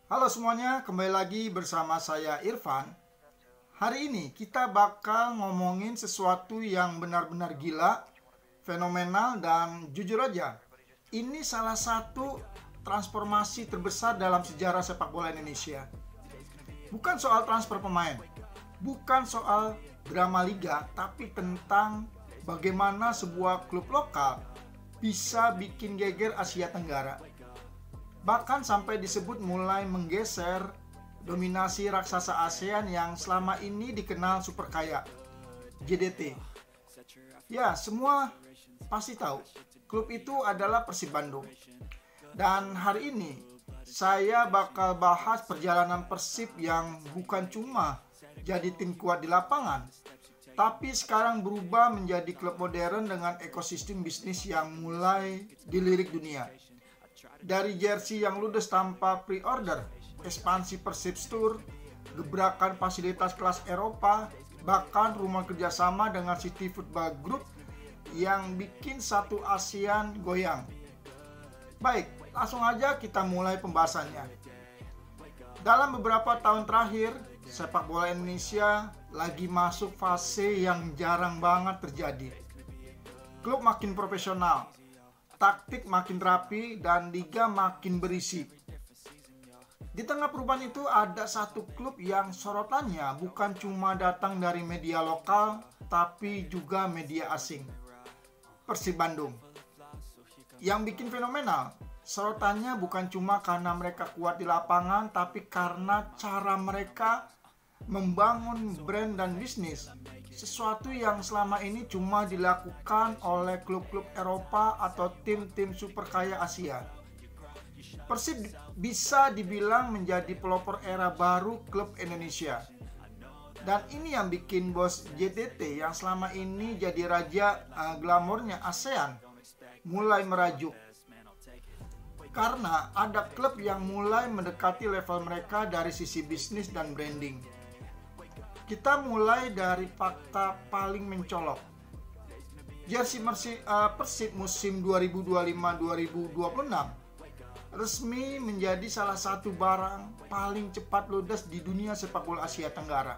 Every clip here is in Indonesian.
Halo semuanya, kembali lagi bersama saya Irfan. Hari ini kita bakal ngomongin sesuatu yang benar-benar gila, fenomenal, dan jujur aja, ini salah satu transformasi terbesar dalam sejarah sepak bola Indonesia. Bukan soal transfer pemain, bukan soal drama liga, tapi tentang bagaimana sebuah klub lokal bisa bikin geger Asia Tenggara. Bahkan sampai disebut mulai menggeser dominasi raksasa ASEAN yang selama ini dikenal super kaya, JDT. Ya, semua pasti tahu, klub itu adalah Persib Bandung. Dan hari ini, saya bakal bahas perjalanan Persib yang bukan cuma jadi tim kuat di lapangan, tapi sekarang berubah menjadi klub modern dengan ekosistem bisnis yang mulai dilirik dunia. Dari jersey yang ludes tanpa pre-order, ekspansi Persib Tour, gebrakan fasilitas kelas Eropa, bahkan rumah kerjasama dengan City Football Group yang bikin satu ASEAN goyang. Baik, langsung aja kita mulai pembahasannya. Dalam beberapa tahun terakhir, sepak bola Indonesia lagi masuk fase yang jarang banget terjadi. Klub makin profesional, taktik makin rapi, dan liga makin berisi. Di tengah perubahan itu ada satu klub yang sorotannya bukan cuma datang dari media lokal, tapi juga media asing. Persib Bandung. Yang bikin fenomenal, sorotannya bukan cuma karena mereka kuat di lapangan, tapi karena cara mereka membangun brand dan bisnis. Sesuatu yang selama ini cuma dilakukan oleh klub-klub Eropa atau tim-tim super kaya Asia. Persib bisa dibilang menjadi pelopor era baru klub Indonesia. Dan ini yang bikin bos JDT yang selama ini jadi raja glamornya ASEAN mulai merajuk. Karena ada klub yang mulai mendekati level mereka dari sisi bisnis dan branding. Kita mulai dari fakta paling mencolok. Jersey Persib musim 2025-2026 resmi menjadi salah satu barang paling cepat ludes di dunia sepak bola Asia Tenggara.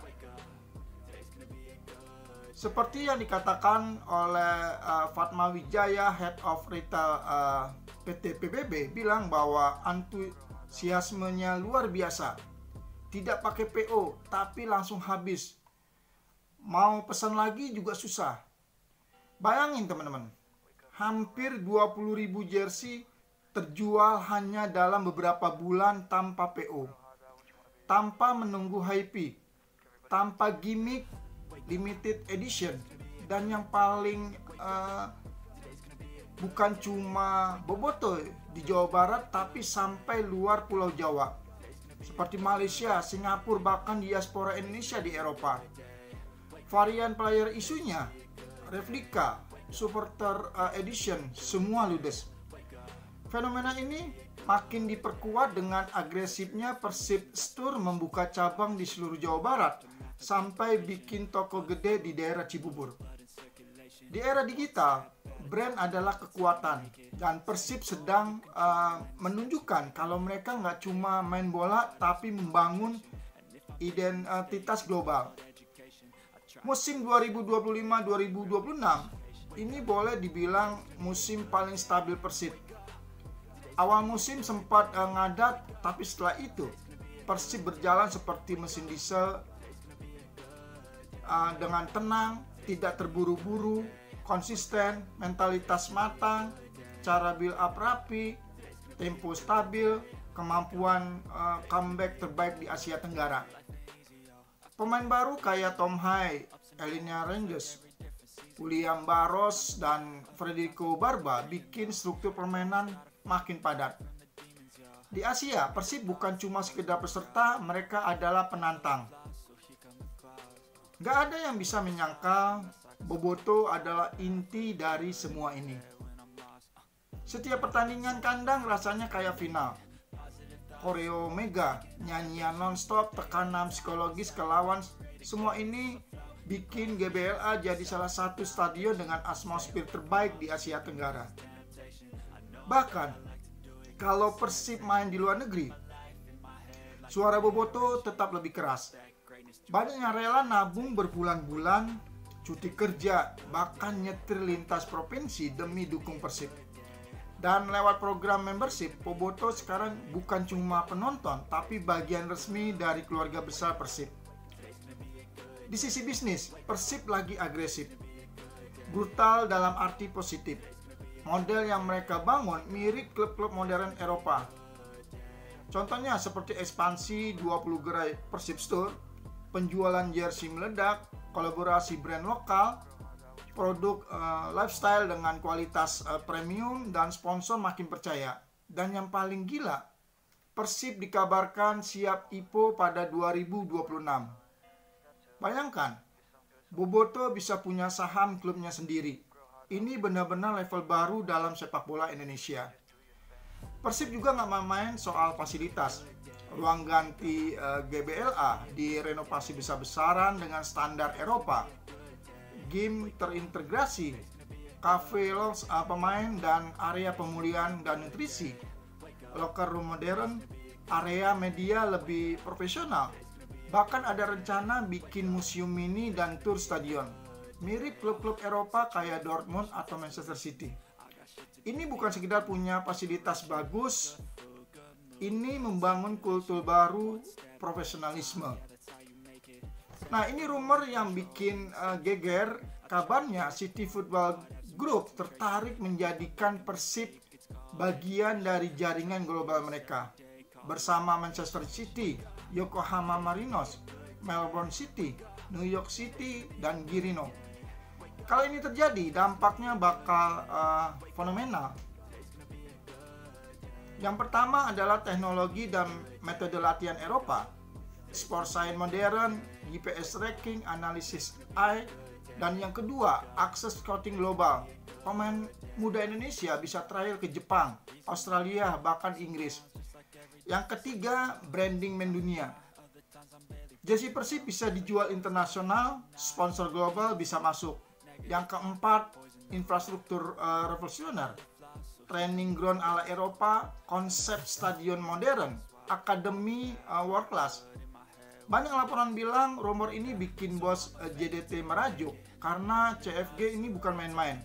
Seperti yang dikatakan oleh Fatma Wijaya, Head of Retail PT PBB, bilang bahwa antusiasmenya luar biasa. Tidak pakai PO, tapi langsung habis. Mau pesan lagi juga susah. Bayangin teman-teman, hampir 20.000 jersey terjual hanya dalam beberapa bulan tanpa PO. Tanpa menunggu hype, tanpa gimmick limited edition. Dan yang paling bukan cuma boboto di Jawa Barat, tapi sampai luar Pulau Jawa. Seperti Malaysia, Singapura, bahkan diaspora Indonesia di Eropa. Varian player isunya, replika, supporter edition, semua ludes. Fenomena ini makin diperkuat dengan agresifnya Persib Tour membuka cabang di seluruh Jawa Barat sampai bikin toko gede di daerah Cibubur. Di era digital, brand adalah kekuatan, dan Persib sedang menunjukkan kalau mereka nggak cuma main bola, tapi membangun identitas global. Musim 2025-2026 ini boleh dibilang musim paling stabil Persib. Awal musim sempat ngadat, tapi setelah itu Persib berjalan seperti mesin diesel, dengan tenang, tidak terburu-buru, konsisten, mentalitas matang, cara build up rapi, tempo stabil, kemampuan comeback terbaik di Asia Tenggara. Pemain baru kayak Tom Hai, Elina Rangers, William Barros, dan Federico Barba bikin struktur permainan makin padat. Di Asia, Persib bukan cuma sekedar peserta, mereka adalah penantang. Gak ada yang bisa menyangkal boboto adalah inti dari semua ini. Setiap pertandingan kandang rasanya kayak final. Koreo mega, nyanyian non-stop, tekanan psikologis ke lawan, semua ini bikin GBLA jadi salah satu stadion dengan atmosfer terbaik di Asia Tenggara. Bahkan, kalau Persib main di luar negeri, suara Boboto tetap lebih keras. Banyak yang rela nabung berbulan-bulan, cuti kerja, bahkan nyetir lintas provinsi demi dukung Persib. Dan lewat program membership, Boboto sekarang bukan cuma penonton, tapi bagian resmi dari keluarga besar Persib. Di sisi bisnis, Persib lagi agresif. Brutal dalam arti positif. Model yang mereka bangun mirip klub-klub modern Eropa. Contohnya seperti ekspansi 20 gerai Persib Store, penjualan jersey meledak, kolaborasi brand lokal, produk lifestyle dengan kualitas premium, dan sponsor makin percaya. Dan yang paling gila, Persib dikabarkan siap IPO pada 2026. Bayangkan, Boboto bisa punya saham klubnya sendiri. Ini benar-benar level baru dalam sepak bola Indonesia. Persib juga nggak main soal fasilitas. Ruang ganti GBLA direnovasi besar-besaran dengan standar Eropa. Game terintegrasi, cafe lounge pemain dan area pemulihan dan nutrisi. Locker room modern, area media lebih profesional. Bahkan ada rencana bikin museum mini dan tour stadion. Mirip klub-klub Eropa kayak Dortmund atau Manchester City. Ini bukan sekedar punya fasilitas bagus, ini membangun kultur baru profesionalisme. Nah, ini rumor yang bikin geger. Kabarnya City Football Group tertarik menjadikan Persib bagian dari jaringan global mereka. Bersama Manchester City, Yokohama Marinos, Melbourne City, New York City, dan Girino. Kalau ini terjadi, dampaknya bakal fenomenal. Yang pertama adalah teknologi dan metode latihan Eropa, sport science modern, GPS tracking, analisis AI, dan yang kedua, akses scouting global. Pemain muda Indonesia bisa trial ke Jepang, Australia, bahkan Inggris. Yang ketiga, branding mendunia. Jersey Persib bisa dijual internasional, sponsor global bisa masuk. Yang keempat, infrastruktur revolusioner. Training ground ala Eropa, konsep stadion modern, akademi world class. Banyak laporan bilang rumor ini bikin bos JDT merajuk karena CFG ini bukan main-main.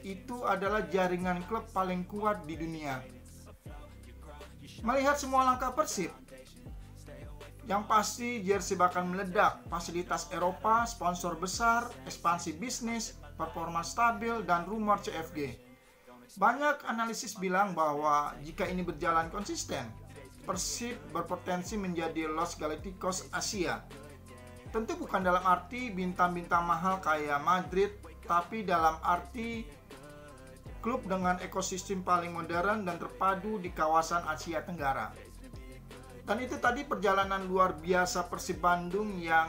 Itu adalah jaringan klub paling kuat di dunia. Melihat semua langkah Persib, yang pasti jersey bakal meledak, fasilitas Eropa, sponsor besar, ekspansi bisnis, performa stabil, dan rumor CFG. Banyak analisis bilang bahwa jika ini berjalan konsisten, Persib berpotensi menjadi Los Galacticos Asia. Tentu bukan dalam arti bintang-bintang mahal kayak Madrid, tapi dalam arti klub dengan ekosistem paling modern dan terpadu di kawasan Asia Tenggara. Dan itu tadi perjalanan luar biasa Persib Bandung yang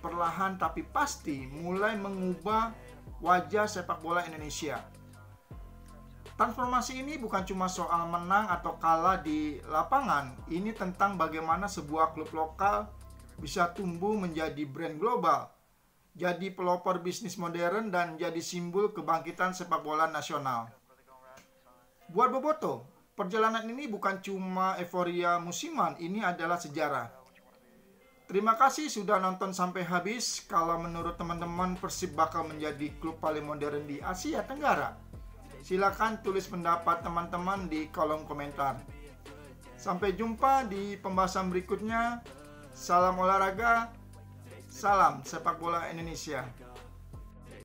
perlahan tapi pasti mulai mengubah wajah sepak bola Indonesia. Transformasi ini bukan cuma soal menang atau kalah di lapangan, ini tentang bagaimana sebuah klub lokal bisa tumbuh menjadi brand global, jadi pelopor bisnis modern, dan jadi simbol kebangkitan sepak bola nasional. Buat Boboto, perjalanan ini bukan cuma euforia musiman, ini adalah sejarah. Terima kasih sudah nonton sampai habis. Kalau menurut teman-teman Persib bakal menjadi klub paling modern di Asia Tenggara, silakan tulis pendapat teman-teman di kolom komentar. Sampai jumpa di pembahasan berikutnya. Salam olahraga, salam sepak bola Indonesia.